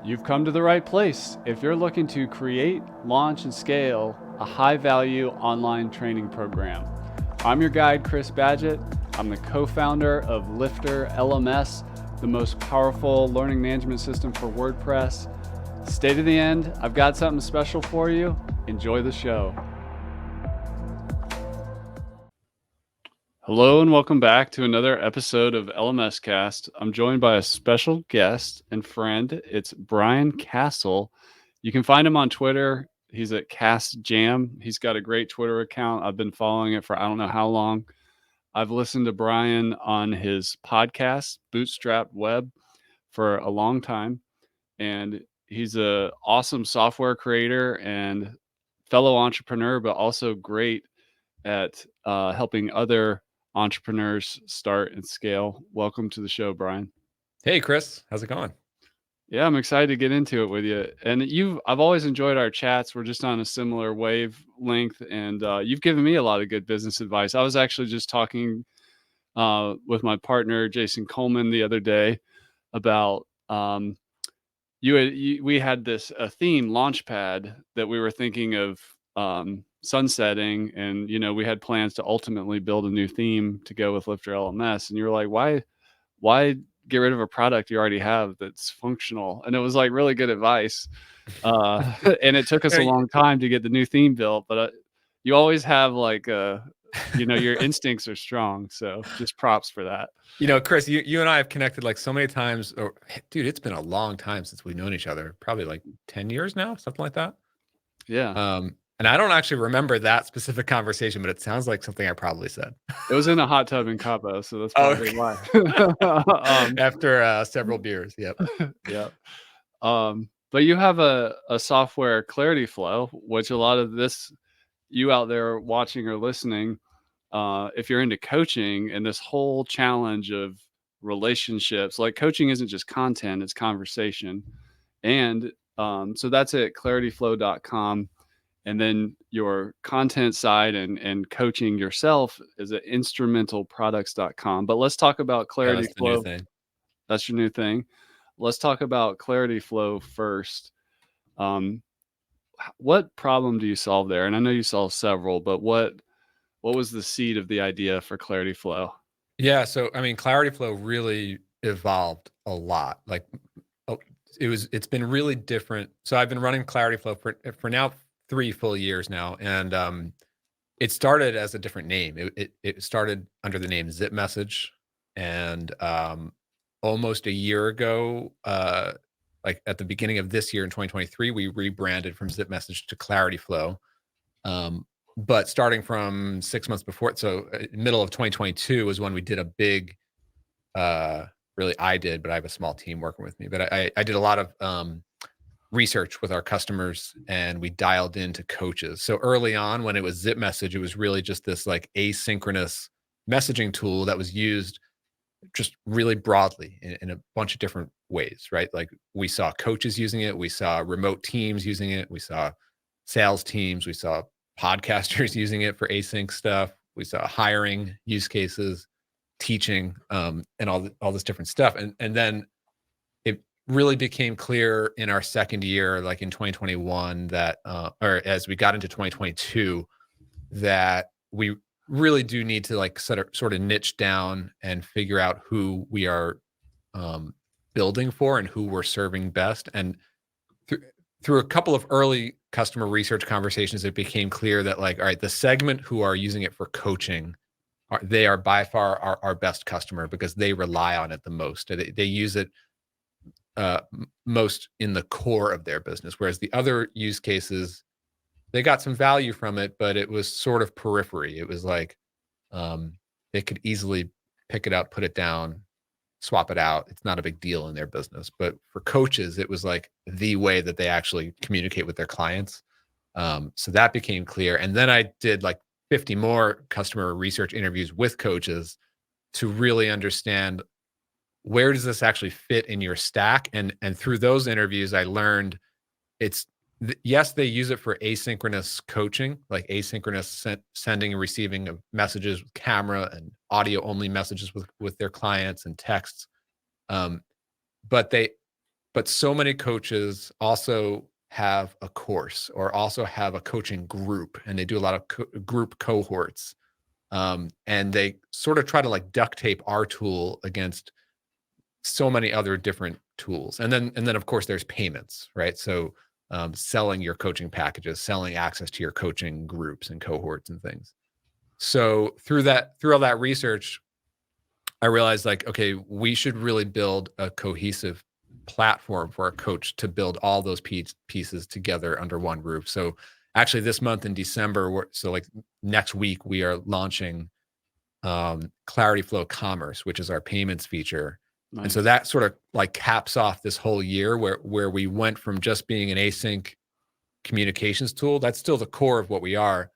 You've come to the right place if you're looking to create, launch, and scale a high-value online training program. I'm your guide, Chris Badgett. I'm the co-founder of LifterLMS, the most powerful learning management system for WordPress. Stay to the end. I've got something special for you. Enjoy the show. Hello and welcome back to another episode of LMS Cast. I'm joined by a special guest and friend. It's Brian Castle. You can find him on Twitter. He's at Cast Jam. He's got a great Twitter account. I've been following it for I don't know how long. I've listened to Brian on his podcast, Bootstrap Web, for a long time. And he's an awesome software creator and fellow entrepreneur, but also great at helping other entrepreneurs start and scale. Welcome to the show, Brian. Hey, Chris, how's it going? Yeah, I'm excited to get into it with you. And I've always enjoyed our chats. We're just on a similar wavelength, and you've given me a lot of good business advice. I was actually just talking with my partner, Jason Coleman, the other day about we had this a theme Launchpad that we were thinking of sunsetting, and we had plans to ultimately build a new theme to go with LifterLMS, and you were like, why get rid of a product you already have that's functional? And it was like really good advice. And it took us a long time to get the new theme built, but you always have like your instincts are strong, so just props for that. Chris, you and I have connected like so many times. Dude, it's been a long time since we've known each other. Probably like 10 years now, something like that. Yeah. And I don't actually remember that specific conversation, but it sounds like something I probably said. It was in a hot tub in Cabo, so that's probably why. After several beers, yep. Yep. But you have a software, Clarityflow, which a lot of this, you out there watching or listening, if you're into coaching and this whole challenge of relationships, like coaching isn't just content, it's conversation. And so that's at clarityflow.com. And then your content side and coaching yourself is at instrumentalproducts.com. But let's talk about Clarityflow. Yeah, that's your new thing. Let's talk about Clarityflow first. What problem do you solve there? And I know you solve several, but what was the seed of the idea for Clarityflow? Yeah, so I mean, Clarityflow really evolved a lot. Like, it's been really different. So I've been running Clarityflow for now 3 full years now, and it started as a different name. It started under the name ZipMessage, and almost a year ago, like at the beginning of this year in 2023, we rebranded from ZipMessage to Clarityflow. But starting from 6 months before, so middle of 2022 was when we did a big, really I did, but I have a small team working with me. But I did a lot of research with our customers, and we dialed into coaches. So early on, when it was ZipMessage, it was really just this like asynchronous messaging tool that was used just really broadly in a bunch of different ways, right? Like we saw coaches using it, we saw remote teams using it, we saw sales teams, we saw podcasters using it for async stuff, we saw hiring use cases, teaching, and all this different stuff. And then it really became clear in our second year, like in 2021, that or as we got into 2022, that we really do need to like sort of niche down and figure out who we are building for and who we're serving best. And through a couple of early customer research conversations, it became clear that like, all right, the segment who are using it for coaching, they are by far our best customer because they rely on it the most. They use it most in the core of their business, whereas the other use cases, they got some value from it, but it was sort of periphery. It was like they could easily pick it up, put it down, swap it out. It's not a big deal in their business. But for coaches, it was like the way that they actually communicate with their clients. So that became clear. And then I did like 50 more customer research interviews with coaches to really understand, where does this actually fit in your stack? And through those interviews, I learned yes, they use it for asynchronous coaching, like asynchronous sending and receiving of messages with camera and audio only messages with their clients and texts. But but so many coaches also have a course or also have a coaching group, and they do a lot of group cohorts. And they sort of try to like duct tape our tool against so many other different tools. And then of course there's payments, right? So selling your coaching packages, selling access to your coaching groups and cohorts and things. So through all that research, I realized like, okay, we should really build a cohesive platform for a coach to build all those pieces together under one roof. So actually this month in December, so like next week, we are launching Clarityflow Commerce, which is our payments feature. And so Nice. that sort of like caps off this whole year where we went from just being an async communications tool. That's still the core of what we are,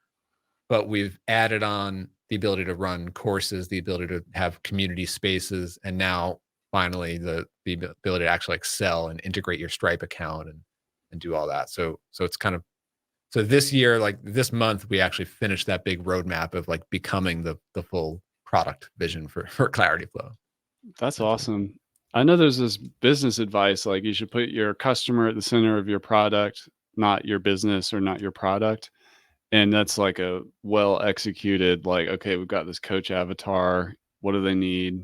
but we've added on the ability to run courses, the ability to have community spaces, and now finally the ability to actually like sell and integrate your Stripe account and do all that. So it's kind of, so this year, like this month, we actually finished that big roadmap of like becoming the full product vision for Clarityflow. That's awesome. I know there's this business advice like you should put your customer at the center of your product, not your business or not your product. And that's like a well executed, like, okay, we've got this coach avatar. What do they need?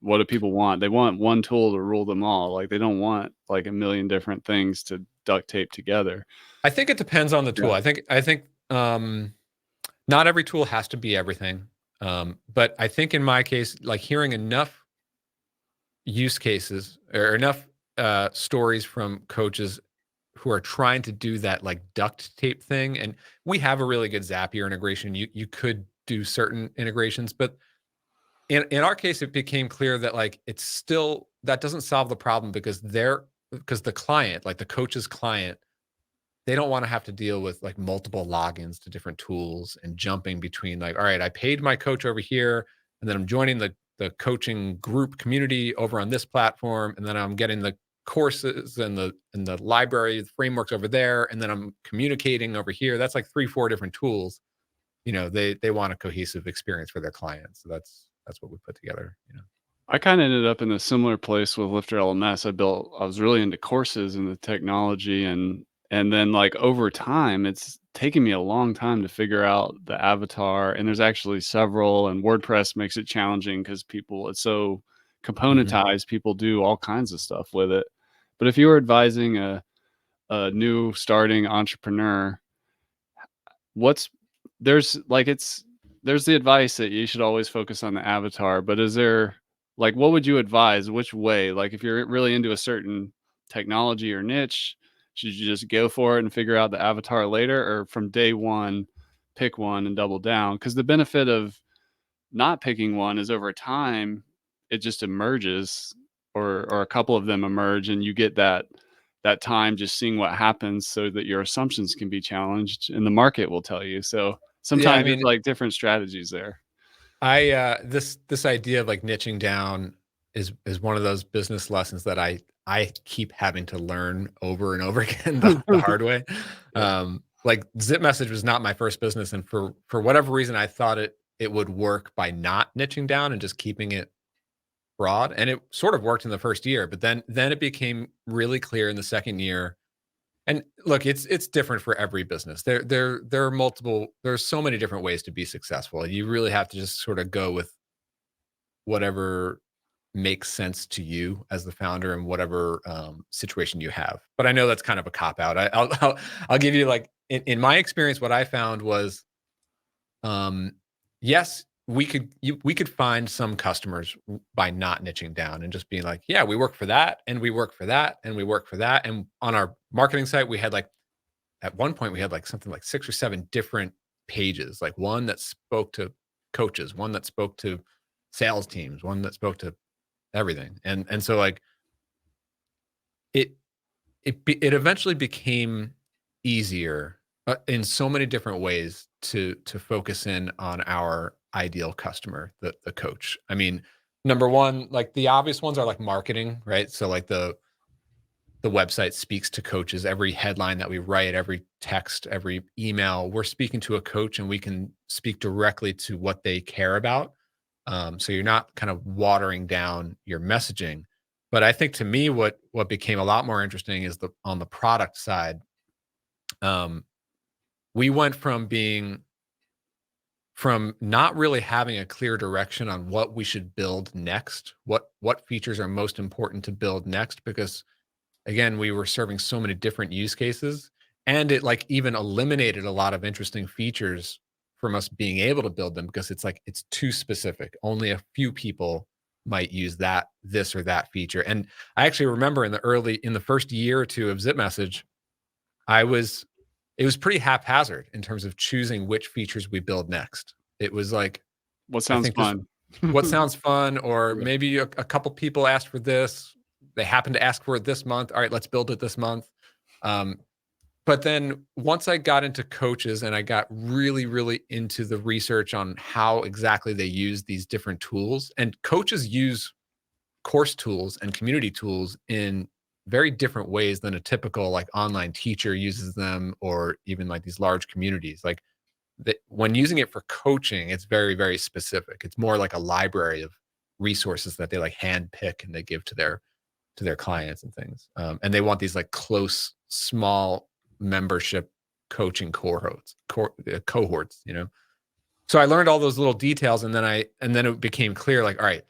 What do people want? They want one tool to rule them all. Like they don't want like a million different things to duct tape together. I think it depends on the tool. Yeah. I think not every tool has to be everything. But I think in my case, like hearing enough use cases or enough stories from coaches who are trying to do that like duct tape thing, and we have a really good Zapier integration. You could do certain integrations, but in our case, it became clear that like it's still, that doesn't solve the problem because the client, like the coach's client, they don't want to have to deal with like multiple logins to different tools and jumping between like, all right, I paid my coach over here, and then I'm joining the coaching group community over on this platform, and then I'm getting the courses and the library the frameworks over there, and then I'm communicating over here. That's like 3-4 different tools. They want a cohesive experience for their clients. So that's what we put together. I kind of ended up in a similar place with LifterLMS. I was really into courses and the technology and then like over time, it's taken me a long time to figure out the avatar. And there's actually several, and WordPress makes it challenging because it's so Mhm. componentized. People do all kinds of stuff with it. But if you were advising a new starting entrepreneur, what's there's like there's the advice that you should always focus on the avatar, but is there like what would you advise? Which way? Like if you're really into a certain technology or niche, should you just go for it and figure out the avatar later, or from day one pick one and double down? Because the benefit of not picking one is over time it just emerges, or a couple of them emerge, and you get that time just seeing what happens so that your assumptions can be challenged and the market will tell you. So Yeah, I sometimes there's mean, like different strategies there. this idea of like niching down is one of those business lessons that I keep having to learn over and over again the hard way. Yeah. Like ZipMessage was not my first business, and for whatever reason, I thought it would work by not niching down and just keeping it broad, and it sort of worked in the first year, but then it became really clear in the second year. And look, it's different for every business. There are multiple. There's so many different ways to be successful, and you really have to just sort of go with whatever makes sense to you as the founder and whatever situation you have. But I know that's kind of a cop out. I'll give you like in my experience, what I found was, um, yes, we could find some customers by not niching down and just being like, yeah, we work for that, and we work for that, and we work for that. And on our marketing site, we had like at one point we had like something like 6 or 7 different pages, like one that spoke to coaches, one that spoke to sales teams, one that spoke to everything. And so like it it eventually became easier in so many different ways to focus in on our ideal customer, the coach. I mean, number one, like the obvious ones are like marketing, right? So like the website speaks to coaches. Every headline that we write, every text, every email, we're speaking to a coach, and we can speak directly to what they care about. So you're not kind of watering down your messaging. But I think to me, what became a lot more interesting is on the product side. We went from not really having a clear direction on what we should build next, what features are most important to build next, because again, we were serving so many different use cases, and it like even eliminated a lot of interesting features from us being able to build them, because it's like it's too specific. Only a few people might use this or that feature. And I actually remember in the first year or two of ZipMessage, I was it was pretty haphazard in terms of choosing which features we build next. It was like, What I sounds think this fun? what sounds fun, or Yeah. maybe a couple people asked for this. They happened to ask for it this month. All right, let's build it this month. Um, but then once I got into coaches and I got really, really into the research on how exactly they use these different tools, and coaches use course tools and community tools in very different ways than a typical like online teacher uses them, or even like these large communities. Like when using it for coaching, it's very, very specific. It's more like a library of resources that they like hand pick and they give to their clients and things. And they want these like close, small membership coaching cohorts, you know. So I learned all those little details, and then it became clear, like, all right,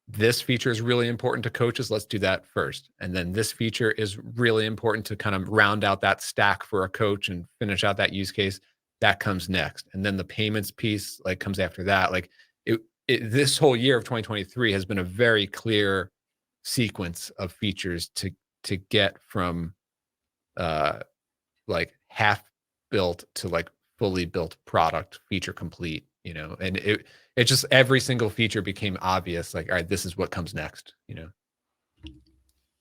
this feature is really important to coaches. Let's do that first. And then this feature is really important to kind of round out that stack for a coach and finish out that use case. That comes next. And then the payments piece like comes after that. Like this whole year of 2023 has been a very clear sequence of features to get from uh like half built to like fully built product, feature complete, you know. And it just, every single feature became obvious, like, all right, this is what comes next, you know.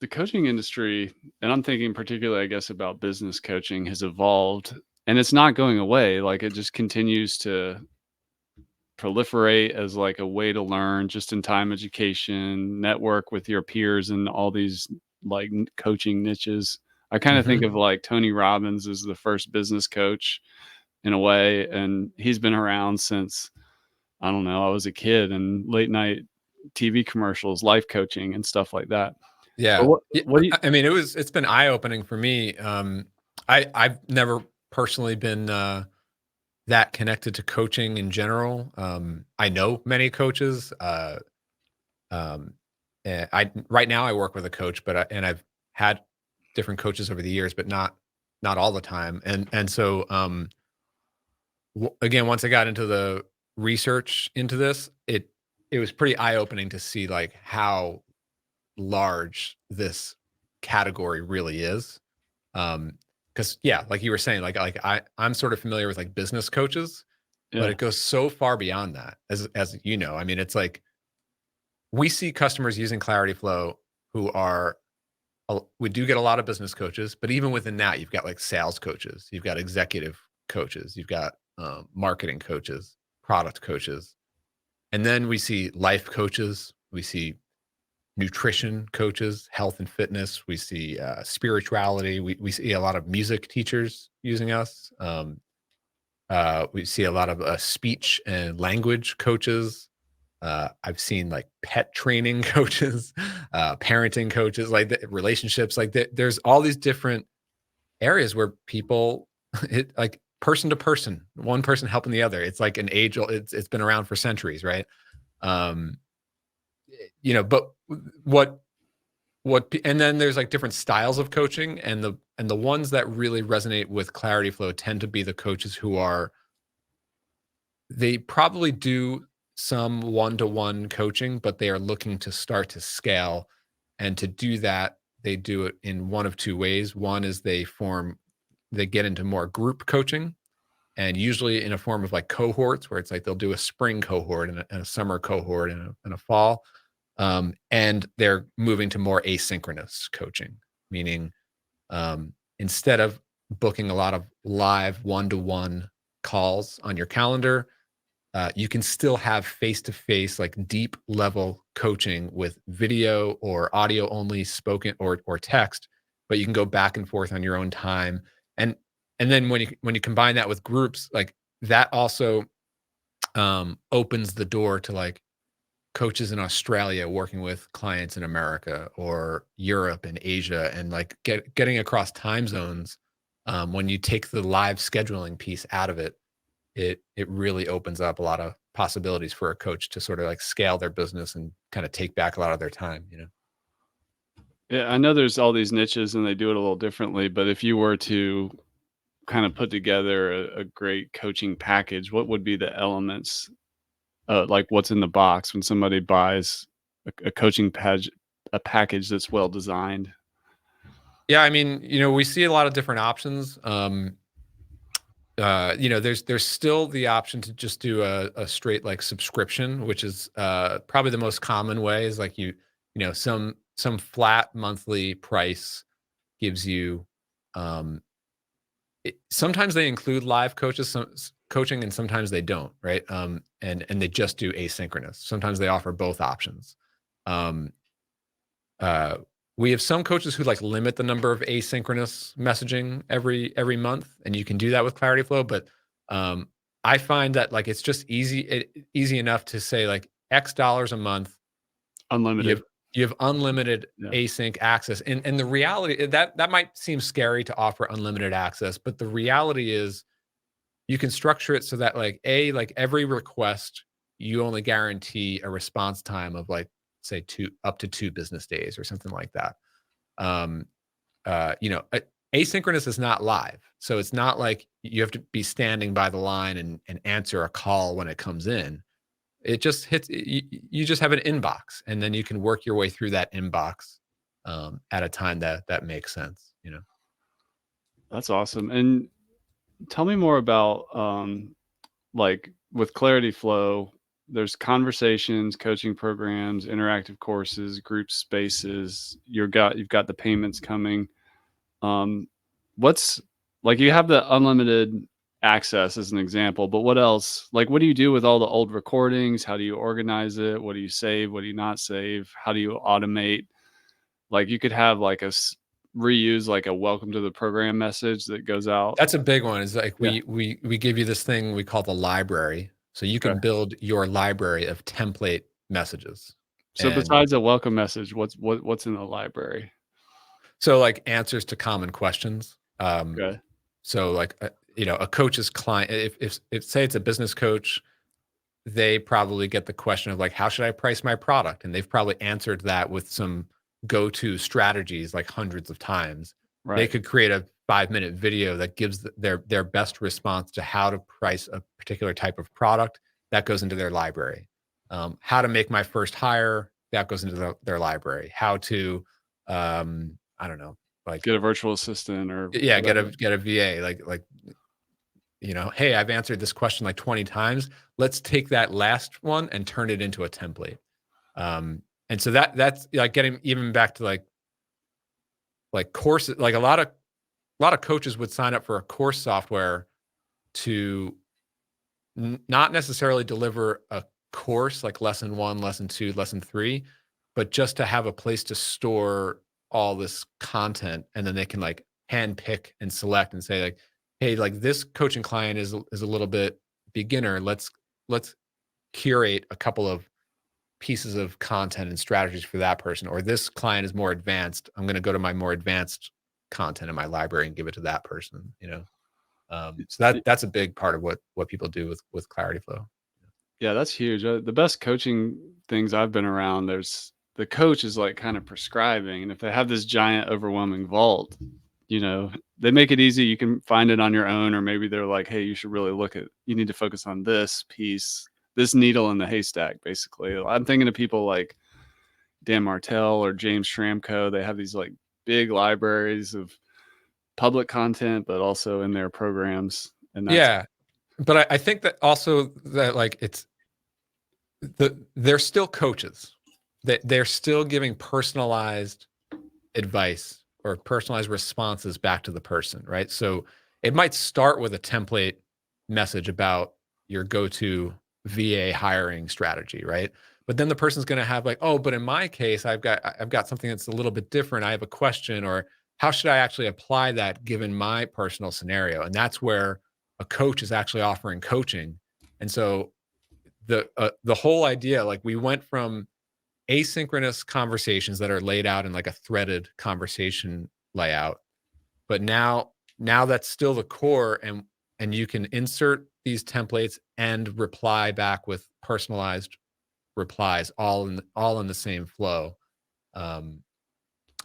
The coaching industry, and I'm thinking particularly, I guess, about business coaching, has evolved, and it's not going away. Like, it just continues to proliferate as like a way to learn just in time education, network with your peers and all these like coaching niches. I kind of think Hmm. of like Tony Robbins as the first business coach in a way, and he's been around since, I don't know, I was a kid, and late night TV commercials, life coaching and stuff like that. But Yeah. Yeah. what do you I mean, it's been eye opening for me. I've never personally been that connected to coaching in general. I know many coaches. Um, I right now I work with a coach, and I've had different coaches over the years, but not all the time. And so again, once I got into the research into this, it was pretty eye opening to see like how large this category really is. Because yeah, like you were saying, I'm sort of familiar with like business coaches, but yeah, it goes so far beyond that. As you know, I mean, it's like we see customers using Clarityflow who are we do get a lot of business coaches, but even within that, you've got like sales coaches, you've got executive coaches, you've got marketing coaches, product coaches, and then we see life coaches, we see nutrition coaches, health and fitness. We see spirituality. We see a lot of music teachers using us. We see a lot of speech and language coaches. I've seen like pet training coaches, parenting coaches, like relationships. Like there's all these different areas where people, it like person to person, one person helping the other. It's like an age. It's been around for centuries, right? Um, you know, but what and then there's like different styles of coaching, and the ones that really resonate with Clarityflow tend to be the coaches who are, they probably do some one-to-one coaching, but they are looking to start to scale. And to do that, they do it in one of two ways. One is they get into more group coaching, and usually in a form of like cohorts, where it's like they'll do a spring cohort and a summer cohort and a fall. And they're moving to more asynchronous coaching, meaning instead of booking a lot of live one-to-one calls on your calendar, you can still have face-to-face, like deep level coaching with video or audio only, spoken or text, but you can go back and forth on your own time. And then when you combine that with groups, like that also opens the door to like coaches in Australia working with clients in America or Europe and Asia, and like getting across time zones. When you take the live scheduling piece out of it, it really opens up a lot of possibilities for a coach to sort of like scale their business and kind of take back a lot of their time, you know. Yeah, I know there's all these niches and they do it a little differently, but if you were to kind of put together a great coaching package, what would be the elements, like what's in the box when somebody buys a coaching a package that's well designed? Yeah, I mean, you know, we see a lot of different options. You know, there's still the option to just do a straight like subscription, which is probably the most common way. Is like you know, some flat monthly price gives you. Sometimes they include live coaches, coaching, and sometimes they don't, right? And they just do asynchronous. Sometimes they offer both options. Um, uh, we have some coaches who like limit the number of asynchronous messaging every month, and you can do that with Clarityflow. But um, I find that like it's just easy enough to say like X dollars a month. You Unlimited. have you have unlimited Yeah. async access, and the reality that might seem scary to offer unlimited access, but the reality is you can structure it so that like every request you only guarantee a response time of like say two up to 2 business days or something like that. um you know, asynchronous is not live, so it's not like you have to be standing by the line and answer a call when it comes in. It just hits you just have an inbox, and then you can work your way through that inbox at a time that makes sense, you know. That's awesome. And tell me more about like with Clarityflow, there's conversations, coaching programs, interactive courses, group spaces. You've got the payments coming. Um, what's like you have the unlimited access as an example, but what else? Like, what do you do with all the old recordings? How do you organize it? What do you save? What do you not save? How do you automate? Like, you could have like reuse like a welcome to the program message that goes out. That's a big one. Is like Yeah. we give you this thing we call the library, so you Okay. can build your library of template messages. So And besides a welcome message, what's in the library? so like answers to common questions. Okay. So like you know, a coach's client, if say it's a business coach, they probably get the question of like, how should I price my product? And they've probably answered that with some go-to strategies like hundreds of times. They Right. could create a 5-minute video that gives their best response to how to price a particular type of product. That goes into their library. How to make my first hire, that goes into their library. How to I don't know, like Get a virtual assistant or yeah, whatever. get a VA, like you know, hey, I've answered this question like 20 times. Let's take that last one and turn it into a template. And so that's like getting even back to like courses, like a lot of coaches would sign up for a course software to not necessarily deliver a course like lesson 1, lesson 2, lesson 3, but just to have a place to store all this content, and then they can like hand pick and select and say like, hey, like this coaching client is a little bit beginner. Let's curate a couple of pieces of content and strategies for that person. Or this client is more advanced. I'm going to go to my more advanced content in my library and give it to that person, you know. So that's a big part of what people do with Clarityflow. Yeah, that's huge. The best coaching things I've been around, there's the coach is like kind of prescribing, and if they have this giant, overwhelming vault, you know, they make it easy. You can find it on your own, or maybe they're like, "Hey, you should really look at. You need to focus on this piece, this needle in the haystack." Basically, I'm thinking of people like Dan Martell or James Schramko. They have these like big libraries of public content, but also in their programs, and that's Yeah, but I think that also that like they're still coaches. They're still giving personalized advice or personalized responses back to the person, right? So it might start with a template message about your go-to VA hiring strategy, right? But then the person's going to have like, oh, but in my case, I've got something that's a little bit different. I have a question, or how should I actually apply that given my personal scenario? And that's where a coach is actually offering coaching. And so the whole idea, like we went from asynchronous conversations that are laid out in like a threaded conversation layout, but now that's still the core, and you can insert these templates and reply back with personalized replies all in the same flow. um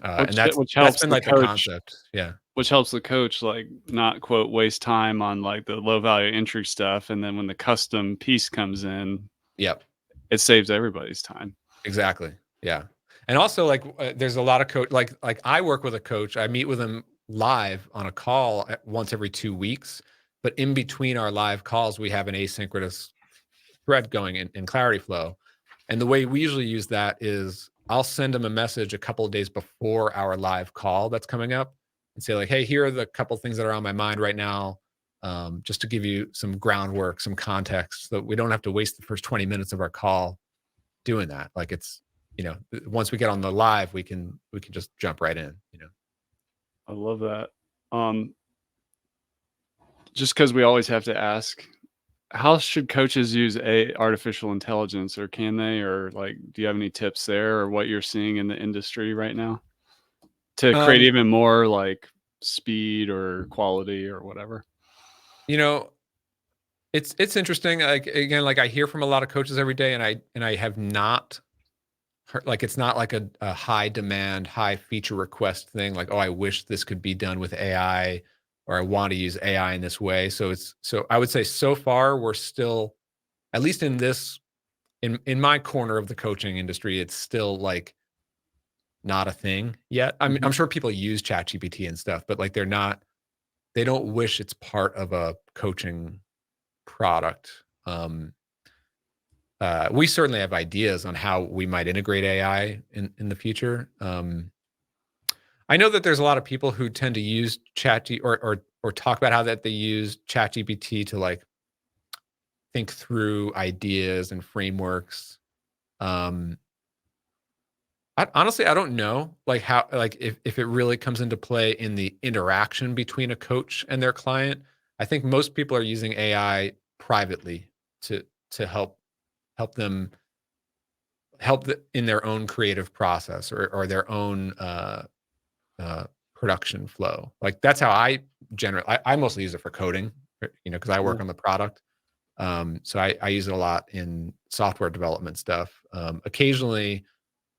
and which that's helps been the like the coach, concept. Yeah. like not quote waste time on like the low value entry stuff, and then when the custom piece comes in, Yep. it saves everybody's time. Exactly. Yeah. And also, like, there's a lot of coach, like I work with a coach. I meet with him live on a call once every 2 weeks, but in between our live calls, we have an asynchronous thread going in Clarityflow. And the way we usually use that is I'll send him a message a couple of days before our live call that's coming up and say, like, hey, here are the couple things that are on my mind right now. Just to give you some groundwork, some context, so that we don't have to waste the first 20 minutes of our call doing that. Like, it's, once we get on the live, we can just jump right in. I love that. Just because we always have to ask, how should coaches use a artificial intelligence, or can they, or like, do you have any tips there, or what you're seeing in the industry right now to create Um, even more like speed or quality or whatever? you know, it's interesting. Like, again, like I hear from a lot of coaches every day, and I have not heard, like, it's not like a high demand, high feature request thing. Like, oh, I wish this could be done with AI, or I want to use AI in this way. So I would say so far we're still, at least in this, in my corner of the coaching industry, it's still like not a thing yet. I mean, Mhm. I'm sure people use ChatGPT and stuff, but like they don't wish it's part of a coaching product. We certainly have ideas on how we might integrate AI in the future. I know that there's a lot of people who tend to use or talk about how that they use ChatGPT to like think through ideas and frameworks. Um, honestly, I don't know, like, how, like, if it really comes into play in the interaction between a coach and their client. I think most people are using AI privately to help them in their own creative process, or their own uh, production flow. Like, that's how I generally. I mostly use it for coding, because I Yeah. work on the product. So I use it a lot in software development stuff. Occasionally,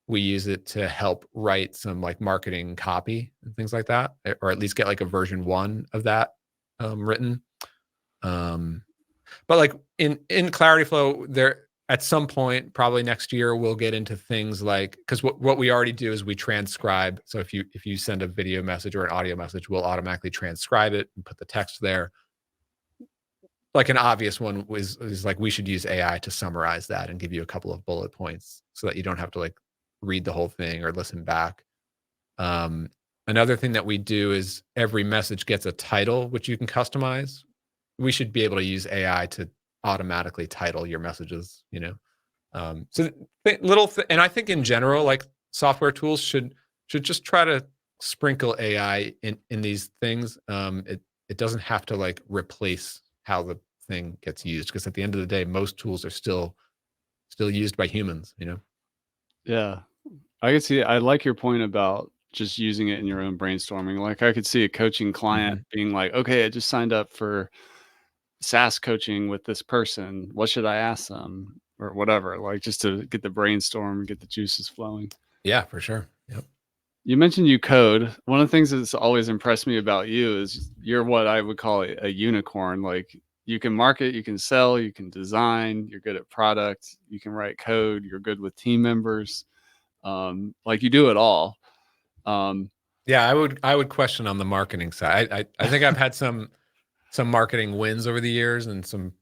we use it to help write some like marketing copy and things like that, or at least get like a version 1 of that written. Um, but like in Clarityflow, there at some point, probably next year, we'll get into things like, because what we already do is we transcribe. So if you send a video message or an audio message, we'll automatically transcribe it and put the text there. Like, an obvious one is like, we should use AI to summarize that and give you a couple of bullet points so that you don't have to like read the whole thing or listen back. Um, Another thing that we do is every message gets a title, which you can customize. We should be able to use AI to automatically title your messages. So and I think in general, like, software tools should just try to sprinkle AI in these things. It doesn't have to like replace how the thing gets used, because at the end of the day, most tools are still used by humans. Yeah. I could see, I like your point about just using it in your own brainstorming. Like, I could see a coaching client Mhm. being like, okay, I just signed up for SaaS coaching with this person. What should I ask them, or whatever? Like, just to get the brainstorm, get the juices flowing. Yeah, for sure. Yep. You mentioned you code. One of the things that's always impressed me about you is you're what I would call a unicorn. Like, you can market, you can sell, you can design, you're good at product, you can write code, you're good with team members. Like, you do it all. Um, Yeah, I would question on the marketing side. I think I've had some marketing wins over the years and some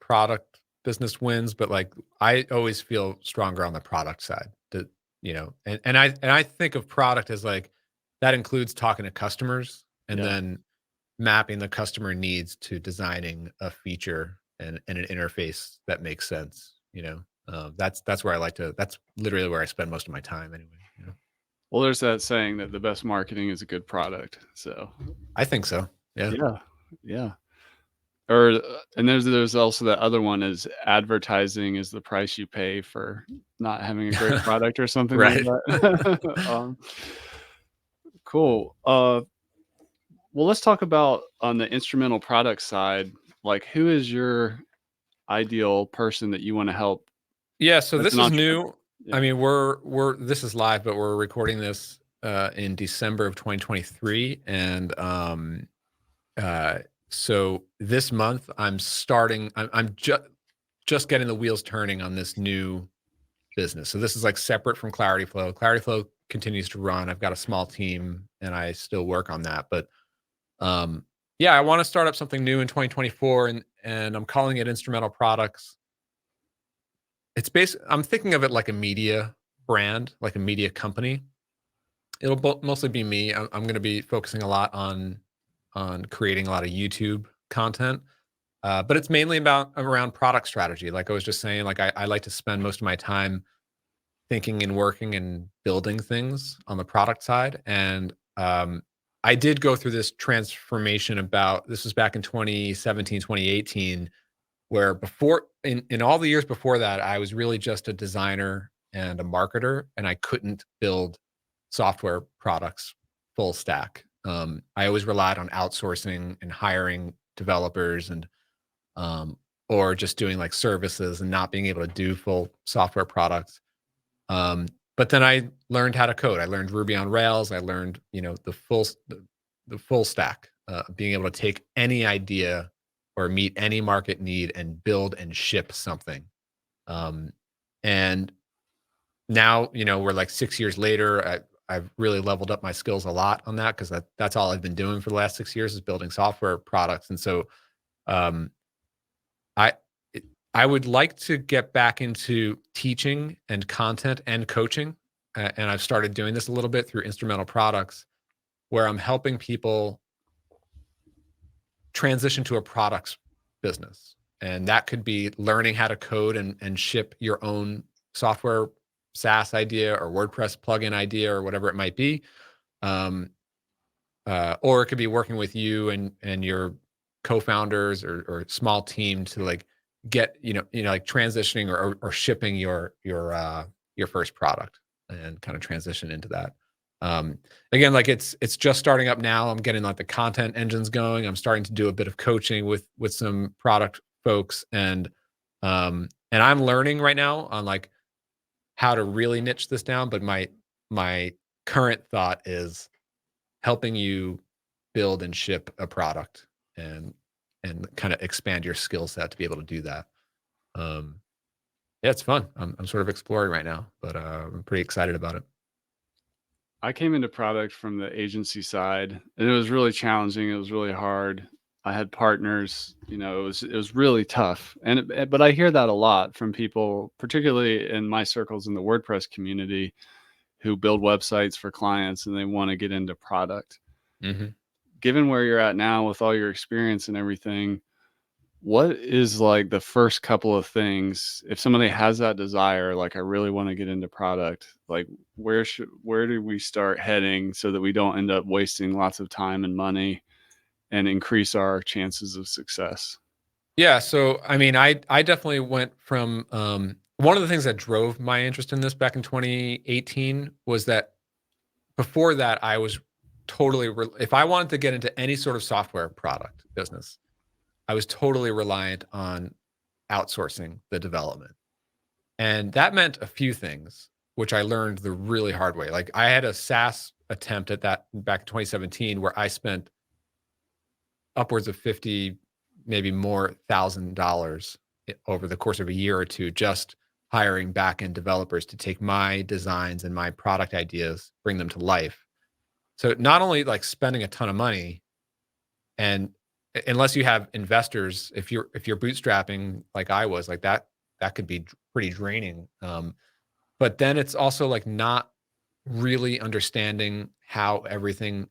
product business wins, but like, I always feel stronger on the product side. And I think of product as like, that includes talking to customers and yeah. then mapping the customer needs to designing a feature and an interface that makes sense. That's where I like to. That's literally where I spend most of my time anyway. Well, there's that saying that the best marketing is a good product. So, I think so. Yeah. yeah. Yeah. Or and there's also that other one is advertising is the price you pay for not having a great product or something like Right. that. Cool. Well, let's talk about on the instrumental product side, like who is your ideal person that you want to help Yeah, so as this an is entrepreneur? new. I Yeah. mean, we're this is live, but we're recording this in December of 2023, and uh, so this month I'm starting. I'm just getting the wheels turning on this new business. So this is like separate from Clarityflow. Clarityflow continues to run. I've got a small team, and I still work on that. But um, yeah, I want to start up something new in 2024, and I'm calling it Instrumental Products. It's I'm thinking of it like a media brand, like a media company. It'll mostly be me. I'm going to be focusing a lot on creating a lot of YouTube content, but it's mainly about around product strategy. Like I was just saying, like I like to spend most of my time thinking and working and building things on the product side. And I did go through this transformation about this was back in 2017, 2018, where before in all the years before that, I was really just a designer and a marketer, and I couldn't build software products full stack. I always relied on outsourcing and hiring developers and or just doing like services and not being able to do full software products. But then I learned how to code. I learned Ruby on Rails. I learned, the full stack, being able to take any idea or meet any market need and build and ship something. Um, and now, we're like 6 years later. I've really leveled up my skills a lot on that because that's all I've been doing for the last 6 years is building software products. And so um, I it I would like to get back into teaching and content and coaching, and I've started doing this a little bit through instrumental products, where I'm helping people transition to a products business, and that could be learning how to code and ship your own software SaaS idea or WordPress plugin idea or whatever it might be, um, or it could be working with you and your co-founders or small team to like get like transitioning or shipping your first product and kind of transition into that. um Again, like it's just starting up now. I'm getting like the content engines going. I'm starting to do a bit of coaching with some product folks, and I'm learning right now on like how to really niche this down. But my current thought is helping you build and ship a product and kind of expand your skill set to be able to do that. Um, yeah, it's fun. I'm sort of exploring right now, but I'm pretty excited about it. I came into product from the agency side, and it was really challenging. It was really hard. I had partners, it was really tough. But I hear that a lot from people, particularly in my circles in the WordPress community, who build websites for clients and they want to get into product. Hmm. Given where you're at now with all your experience and everything, what is like the first couple of things if somebody has that desire, like I really want to get into product, like where do we start heading so that we don't end up wasting lots of time and money and increase our chances of success? Yeah, so I mean, I definitely went from one of the things that drove my interest in this back in 2018 was that before that I was totally if I wanted to get into any sort of software product business, I was totally reliant on outsourcing the development. And that meant a few things, which I learned the really hard way. Like I had a SaaS attempt at that back in 2017 where I spent upwards of 50, maybe more $1,000 over the course of a year or two, just hiring back-end developers to take my designs and my product ideas, bring them to life. So not only like spending a ton of money, and unless you have investors, if you're bootstrapping like I was, like that could be pretty draining. But then it's also like not really understanding how everything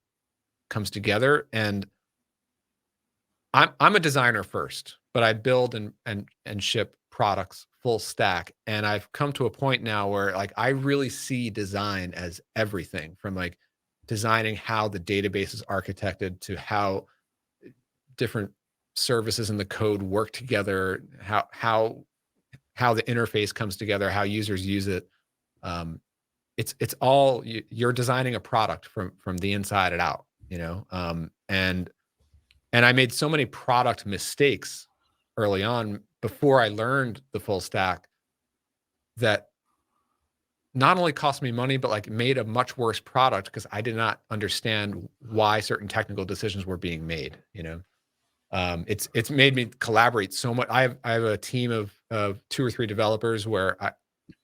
comes together. And I'm a designer first, but I build and ship products full stack. And I've come to a point now where like I really see design as everything, from like designing how the database is architected to how different services in the code work together, how the interface comes together, how users use it. It's all you're designing a product from the inside and out, and I made so many product mistakes early on before I learned the full stack that not only cost me money, but like made a much worse product because I did not understand why certain technical decisions were being made. It's made me collaborate so much. I have a team of 2 or 3 developers where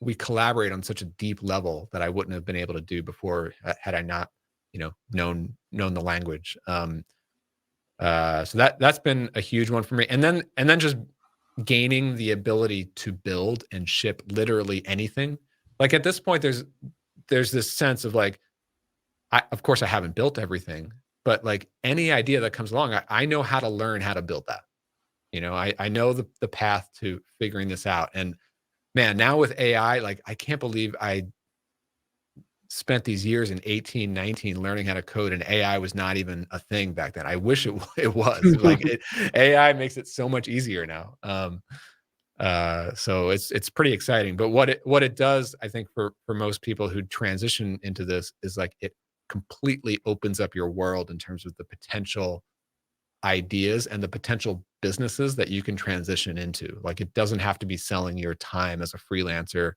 we collaborate on such a deep level that I wouldn't have been able to do before had I not, known the language. So that's been a huge one for me. And then just gaining the ability to build and ship literally anything. Like at this point, there's this sense of like, of course I haven't built everything, but like any idea that comes along, I know how to learn how to build that. I know the path to figuring this out. And man, now with AI, like I can't believe I spent these years in 18, 19 learning how to code, and AI was not even a thing back then. I wish it was. Like AI makes it so much easier now. So it's pretty exciting. But what it does, I think, for most people who transition into this is like it completely opens up your world in terms of the potential ideas and the potential businesses that you can transition into. Like it doesn't have to be selling your time as a freelancer.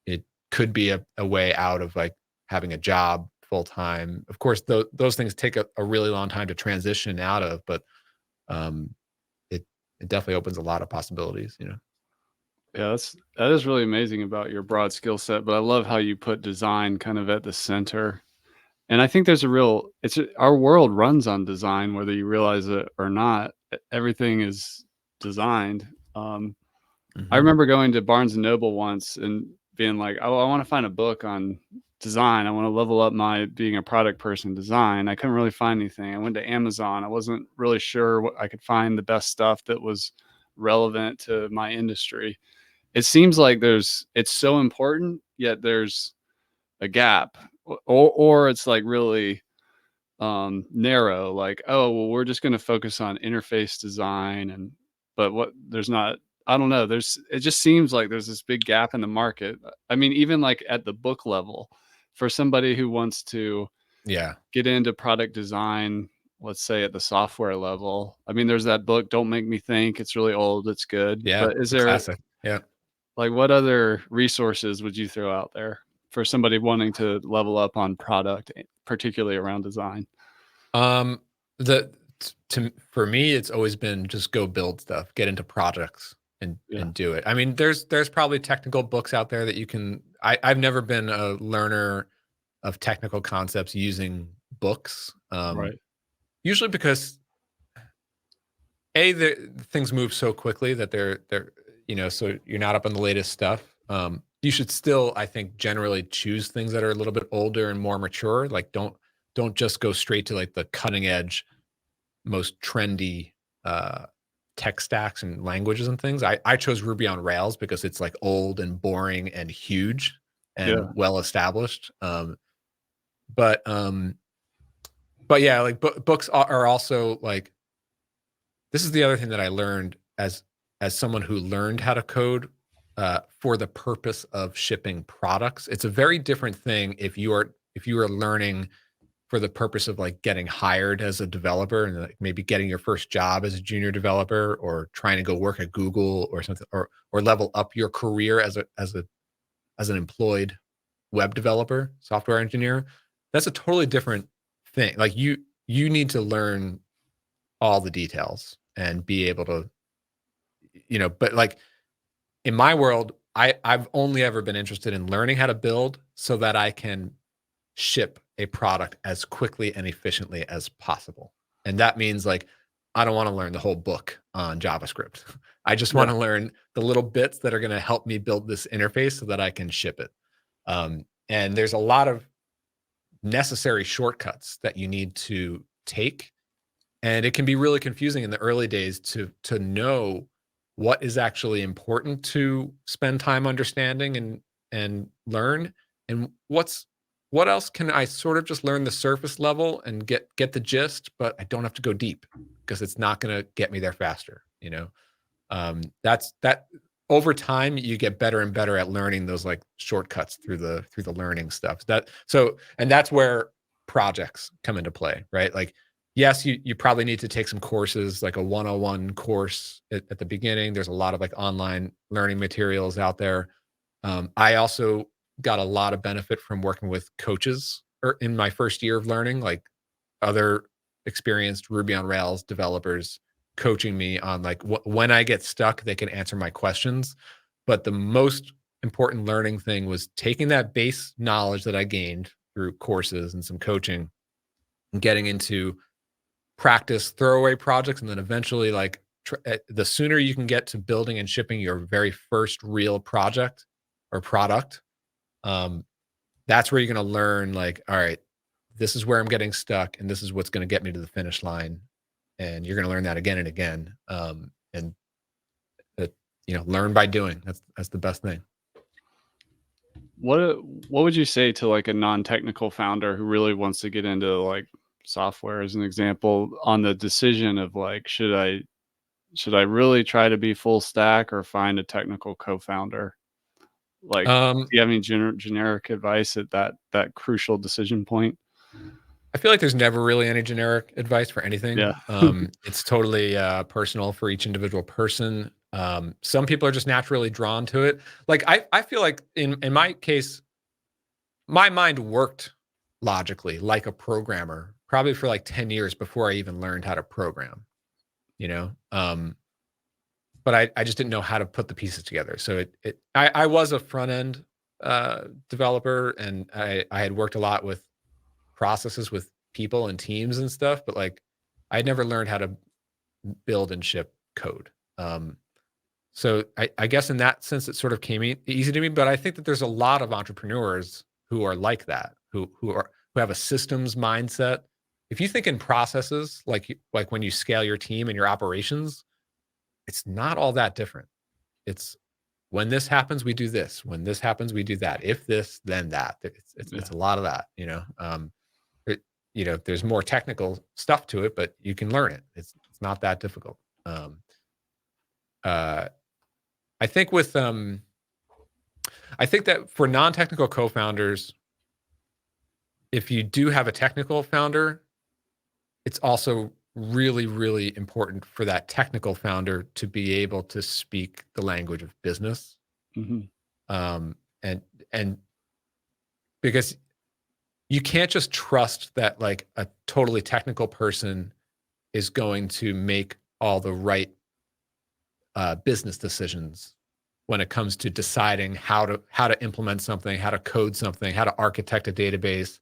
It could be a way out of like having a job full time. Of course, those things take a really long time to transition out of, but it definitely opens a lot of possibilities. Yeah, that is really amazing about your broad skill set. But I love how you put design kind of at the center. And I think there's our world runs on design, whether you realize it or not. Everything is designed. I remember going to Barnes and Noble once and being like, "Oh, I want to find a book on design. I want to level up my being a product person design." I couldn't really find anything. I went to Amazon. I wasn't really sure what I could find the best stuff that was relevant to my industry. It seems like it's so important, yet there's a gap, or it's like really narrow, like, oh well, we're just going to focus on interface design, but what there's not, I don't know, it just seems like there's this big gap in the market. I mean, even like at the book level, for somebody who wants to get into product design, let's say at the software level, I mean, there's that book, Don't Make Me Think. It's really old, it's good. Yeah, But is it's a there, classic. Yeah. like, what other resources would you throw out there for somebody wanting to level up on product, particularly around design? The for me, it's always been just go build stuff, get into projects and Yeah. do it. I mean, there's probably technical books out there that you can. I've never been a learner of technical concepts using books. Right. Usually because the things move so quickly that they're so you're not up on the latest stuff. You should still, I think, generally choose things that are a little bit older and more mature. Like don't just go straight to like the cutting edge, most trendy tech stacks and languages and things. I chose Ruby on Rails because it's like old and boring and huge and Yeah. well established. But yeah, like books are also like, this is the other thing that I learned as someone who learned how to code for the purpose of shipping products. It's a very different thing if you are learning for the purpose of like getting hired as a developer and like maybe getting your first job as a junior developer, or trying to go work at Google or something, or level up your career as an employed web developer, software engineer. That's a totally different thing. Like you need to learn all the details and be able to, but like in my world, I've only ever been interested in learning how to build so that I can ship a product as quickly and efficiently as possible. And that means like, I don't want to learn the whole book on JavaScript. I just want to learn the little bits that are going to help me build this interface so that I can ship it. And there's a lot of necessary shortcuts that you need to take. And it can be really confusing in the early days to know what is actually important to spend time understanding and learn, and what else can I sort of just learn the surface level and get the gist, but I don't have to go deep. because it's not going to get me there faster. That's that. Over time, you get better and better at learning those like shortcuts through the learning stuff. And that's where projects come into play, right? Like, yes, you probably need to take some courses, like a 101 course at the beginning. There's a lot of like online learning materials out there. I also got a lot of benefit from working with coaches in my first year of learning, like other experienced Ruby on Rails developers coaching me on like when I get stuck, they can answer my questions. But the most important learning thing was taking that base knowledge that I gained through courses and some coaching and getting into practice throwaway projects. And then eventually, like the sooner you can get to building and shipping your very first real project or product, that's where you're going to learn like, all right, this is where I'm getting stuck and this is what's going to get me to the finish line. And you're going to learn that again and again. And learn by doing. That's the best thing. What would you say to like a non-technical founder who really wants to get into like software, as an example, on the decision of like, should I really try to be full stack or find a technical co-founder? Like, do you have any generic advice at that crucial decision point? I feel like there's never really any generic advice for anything. Yeah. It's totally personal for each individual person. Some people are just naturally drawn to it. Like I feel like in my case, my mind worked logically like a programmer, probably for like 10 years before I even learned how to program, but I just didn't know how to put the pieces together. So I was a front end developer, and I had worked a lot with processes with people and teams and stuff, but like I'd never learned how to build and ship code. So I guess in that sense, it sort of came easy to me. But I think that there's a lot of entrepreneurs who are like that, who have a systems mindset. If you think in processes, like when you scale your team and your operations, it's not all that different. It's when this happens, we do this. When this happens, we do that. If this, then that. It's a lot of that, there's more technical stuff to it, but you can learn it. It's not that difficult. I think I think that for non-technical co-founders, if you do have a technical founder, it's also really, really important for that technical founder to be able to speak the language of business. Mm-hmm. And because you can't just trust that like a totally technical person is going to make all the right business decisions when it comes to deciding how to implement something, how to code something, how to architect a database.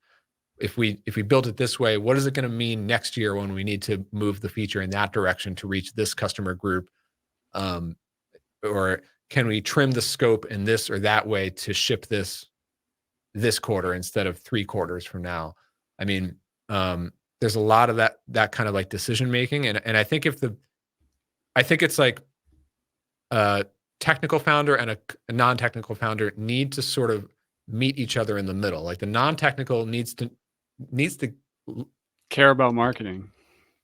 If we build it this way, what is it going to mean next year when we need to move the feature in that direction to reach this customer group? Or can we trim the scope in this or that way to ship this quarter instead of 3 quarters from now? I mean, there's a lot of that kind of like decision making, and I think it's like a technical founder and a non-technical founder need to sort of meet each other in the middle. Like the non-technical needs to care about marketing.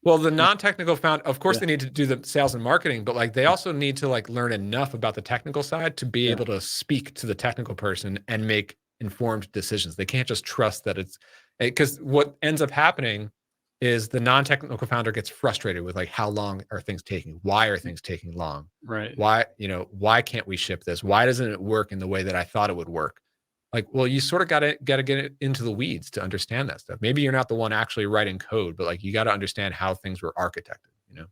Well, the non-technical founder, of course, they need to do the sales and marketing, but like they also need to like learn enough about the technical side to be able to speak to the technical person and make informed decisions. They can't just trust that because what ends up happening is the non-technical founder gets frustrated with like, how long are things taking? Why are things taking long? Right. Why can't we ship this? Why doesn't it work in the way that I thought it would work? Like, well, you sort of got to get it into the weeds to understand that stuff. Maybe you're not the one actually writing code, but like you got to understand how things were architected,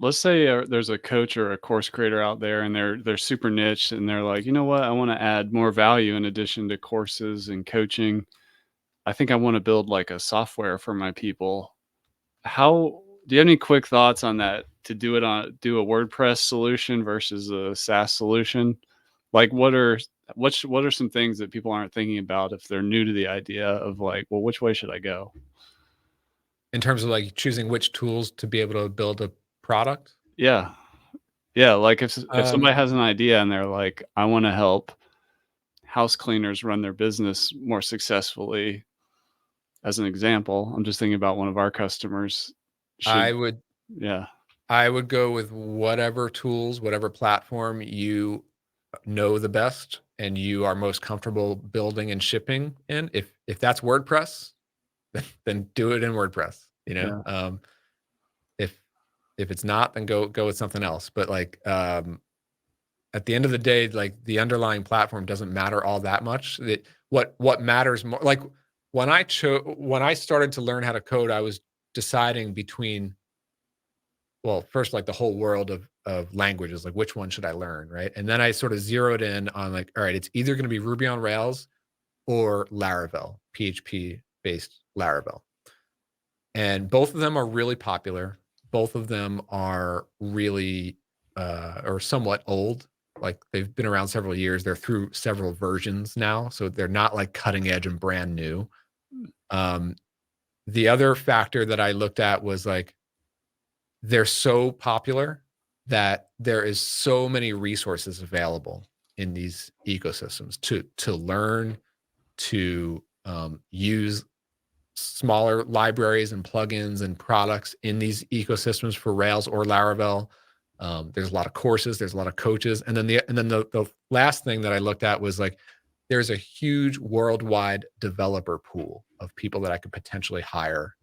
Let's say there's a coach or a course creator out there and they're super niche and they're like, you know what, I want to add more value in addition to courses and coaching. I think I want to build like a software for my people. How do you have any quick thoughts on that, to do a WordPress solution versus a SaaS solution? Like what are some things that people aren't thinking about if they're new to the idea of like, well, which way should I go? In terms of like choosing which tools to be able to build a product? Yeah. Like if somebody has an idea and they're like, I want to help house cleaners run their business more successfully, as an example, I'm just thinking about one of our customers. I would Yeah. I would go with whatever tools, whatever platform you know the best and you are most comfortable building and shipping in. If that's WordPress, then do it in WordPress. Yeah. If it's not, then go with something else. But like at the end of the day, like the underlying platform doesn't matter all that much. What matters more, like when I started to learn how to code, I was deciding between, well, first like the whole world of languages, like which one should I learn, right? And then I sort of zeroed in on like, all right, it's either going to be Ruby on Rails or Laravel, PHP based Laravel. And both of them are really popular. Both of them are really or somewhat old. Like they've been around several years. They're through several versions now, so they're not like cutting edge and brand new. The other factor that I looked at was like they're so popular that there is so many resources available in these ecosystems to learn, to use smaller libraries and plugins and products in these ecosystems for Rails or Laravel. There's a lot of courses, there's a lot of coaches, and then the last thing that I looked at was like there's a huge worldwide developer pool of people that I could potentially hire.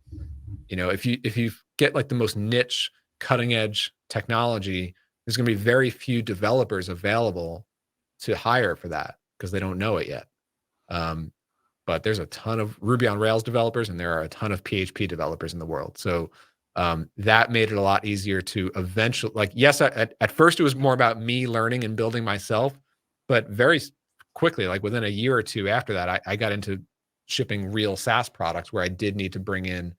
If you get like the most niche, cutting edge technology, there's going to be very few developers available to hire for that because they don't know it yet. But there's a ton of Ruby on Rails developers and there are a ton of PHP developers in the world. So that made it a lot easier to eventually, like, yes, at first it was more about me learning and building myself, but very quickly, like within a year or two after that, I got into shipping real SaaS products where I did need to bring in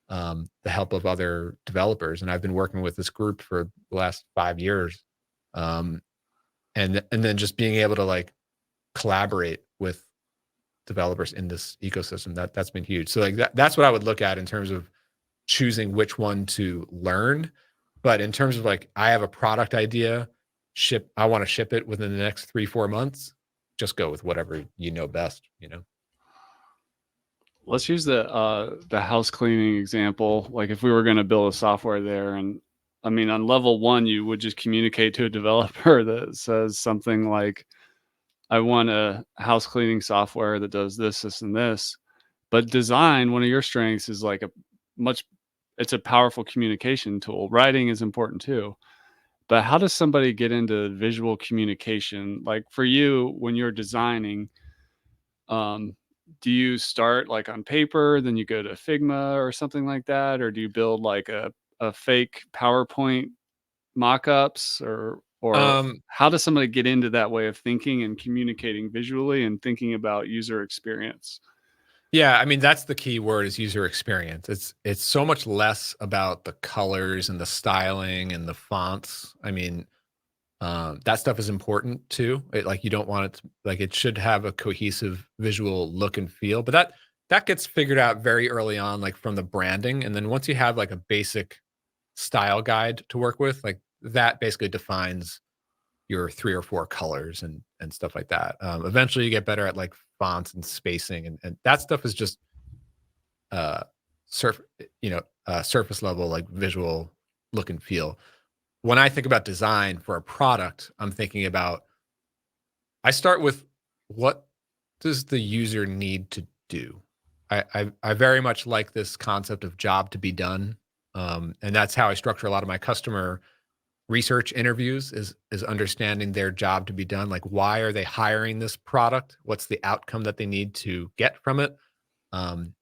the help of other developers. And I've been working with this group for the last 5 years. And then just being able to like collaborate with developers in this ecosystem, that's been huge. So like that's what I would look at in terms of choosing which one to learn. But in terms of like, I have a product idea, I want to ship it within the next 3-4 months, just go with whatever you know best. Let's use the house cleaning example. Like if we were going to build a software there, and I mean, on level one, you would just communicate to a developer that says something like, I want a house cleaning software that does this, this, and this. But design, one of your strengths is like it's a powerful communication tool. Writing is important too. But how does somebody get into visual communication? Like for you, when you're designing, um, do you start like on paper, then you go to Figma or something like that? Or do you build like a fake PowerPoint mock-ups, or Um, how does somebody get into that way of thinking and communicating visually and thinking about user experience? yeah, I mean, that's the key word is user experience. It's so much less about the colors and the styling and the fonts. I mean, that stuff is important too. Like you don't want it to, like it should have a cohesive visual look and feel, but that gets figured out very early on, like from the branding. And then once you have like a basic style guide to work with, like that basically defines your 3 or 4 colors and stuff like that. Eventually you get better at like fonts and spacing and that stuff is just uh surface level, like visual look and feel. When I think about design for a product, I'm thinking about, I start with what does the user need to do? I very much like this concept of job to be done. And that's how I structure a lot of my customer research interviews is understanding their job to be done. Like, why are they hiring this product? What's the outcome that they need to get from it? Um,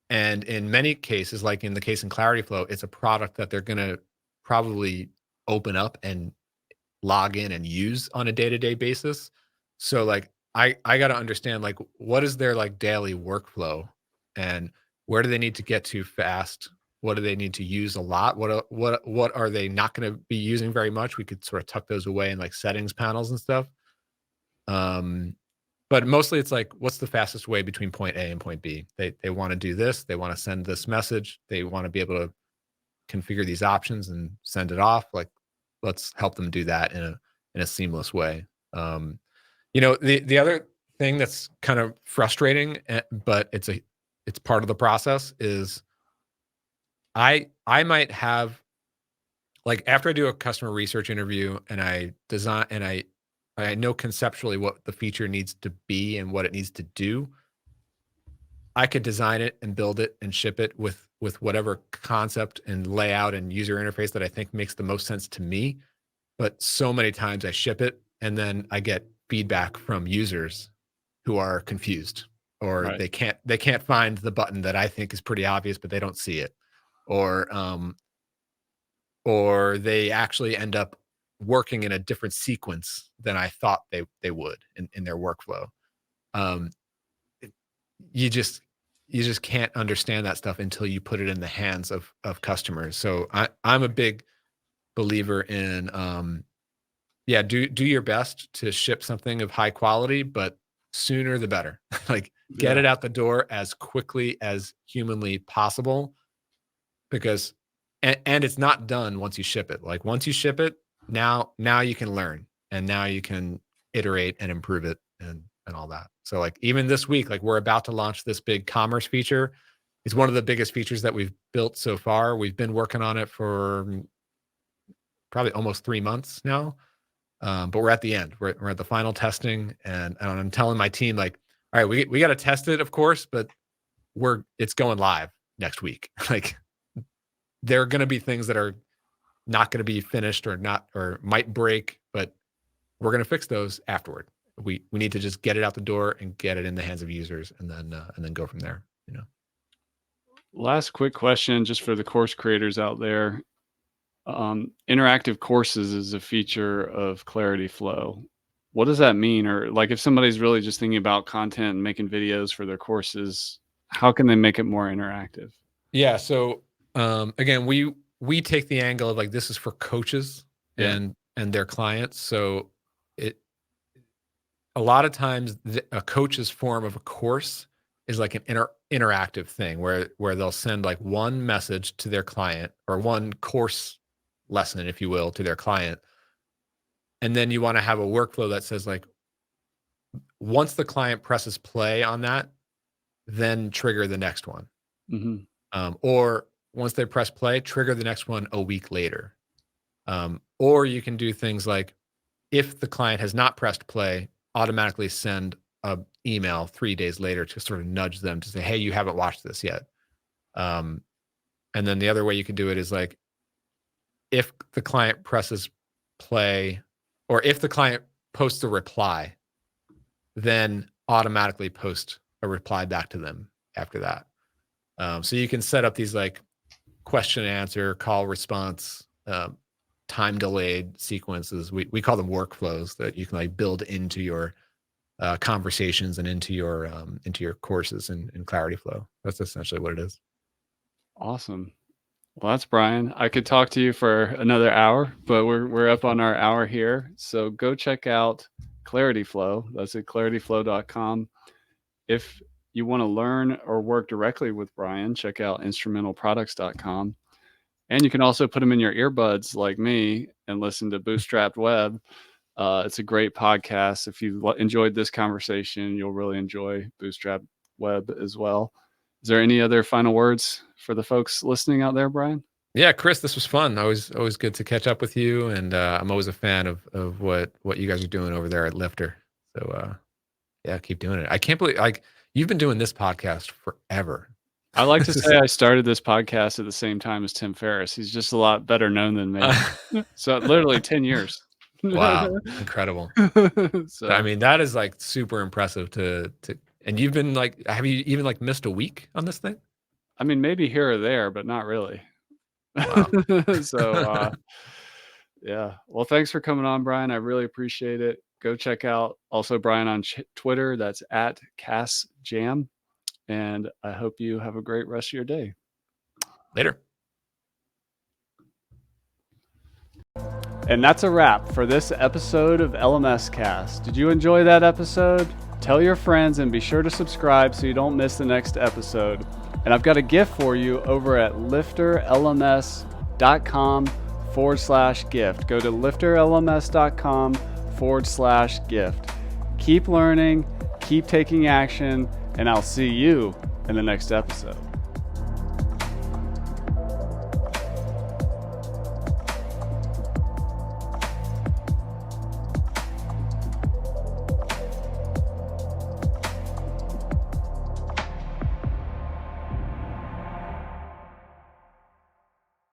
and in many cases, like in the case in Clarityflow, it's a product that they're going to probably open up and log in and use on a day-to-day basis. So like I got to understand like what is their like daily workflow and where do they need to get to fast? What do they need to use a lot? What are they not going to be using very much? We could sort of tuck those away in like settings panels and stuff. Um, but mostly it's like, what's the fastest way between point A and point B? They want to do this. They want to send this message. They want to be able to configure these options and send it off. Like, let's help them do that in a seamless way. The other thing that's kind of frustrating, but it's part of the process is I I might have, like, after I do a customer research interview and I design and I know conceptually what the feature needs to be and what it needs to do, I could design it and build it and ship it with whatever concept and layout and user interface that I think makes the most sense to me. But so many times I ship it and then I get feedback from users who are confused, or Right. they can't find the button that I think is pretty obvious, but they don't see it. Or they actually end up working in a different sequence than I thought they would in their workflow. Um, it- you just can't understand that stuff until you put it in the hands of customers. So I'm a big believer in, yeah, do your best to ship something of high quality, but sooner the better. Like, get Yeah. it out the door as quickly as humanly possible, because and it's not done once you ship it. Like, once you ship it, now you can learn, and now you can iterate and improve it and all that. So, like, even this week, like, we're about to launch this big commerce feature. It's one of the biggest features that we've built so far. We've been working on it for probably almost 3 months now. But we're at the end. We're at the final testing, and I'm telling my team, like, all right, we got to test it, of course, but it's going live next week. Like, there are going to be things that are not going to be finished or not, or might break, but we're going to fix those afterward. We need to just get it out the door and get it in the hands of users, and then go from there. You know. Last quick question, just for the course creators out there. Interactive courses is a feature of Clarityflow. What does that mean? Or like, if somebody's really just thinking about content and making videos for their courses, how can they make it more interactive? Yeah. So again, we take the angle of, like, this is for coaches Yeah. and their clients. So it a lot of times a coach's form of a course is like an interactive thing where they'll send, like, one message to their client, or one course lesson, if you will, to their client. And then you want to have a workflow that says, like, once the client presses play on that, then trigger the next one. Hmm. Or once they press play, trigger the next one a week later. Or you can do things like, if the client has not pressed play, automatically send a email 3 days later to sort of nudge them to say, hey, you haven't watched this yet. And then the other way you could do it is, like, if the client presses play, or if the client posts a reply, then automatically post a reply back to them after that. So you can set up these, like, question and answer, call response, time delayed sequences. We call them workflows that you can, like, build into your conversations and into your courses in Clarityflow. That's essentially what it is. Awesome. Well, that's Brian. I could talk to you for another hour, but we're up on our hour here. So go check out Clarityflow. That's at clarityflow.com. If you want to learn or work directly with Brian, check out instrumentalproducts.com. And you can also put them in your earbuds like me and listen to Bootstrapped Web. It's a great podcast. If you enjoyed this conversation, you'll really enjoy Bootstrap Web as well. Is there any other final words for the folks listening out there, Brian? Yeah, Chris, this was fun. Always good to catch up with you, and I'm always a fan of what you guys are doing over there at Lifter. So yeah, keep doing it. I can't believe, like, you've been doing this podcast forever. I like to say I started this podcast at the same time as Tim Ferriss. He's just a lot better known than me. So literally 10 years. Wow, incredible. So I mean, that is, like, super impressive to and you've been, like, have you even, like, missed a week on this thing? I mean, maybe here or there, but not really. Wow. So yeah. Well, thanks for coming on, Brian. I really appreciate it. Go check out also Brian on Twitter. That's at CassJam. And I hope you have a great rest of your day. Later. And that's a wrap for this episode of LMS Cast. Did you enjoy that episode? Tell your friends and be sure to subscribe so you don't miss the next episode. And I've got a gift for you over at LifterLMS.com/gift. Go to LifterLMS.com/gift. Keep learning, keep taking action, and I'll see you in the next episode.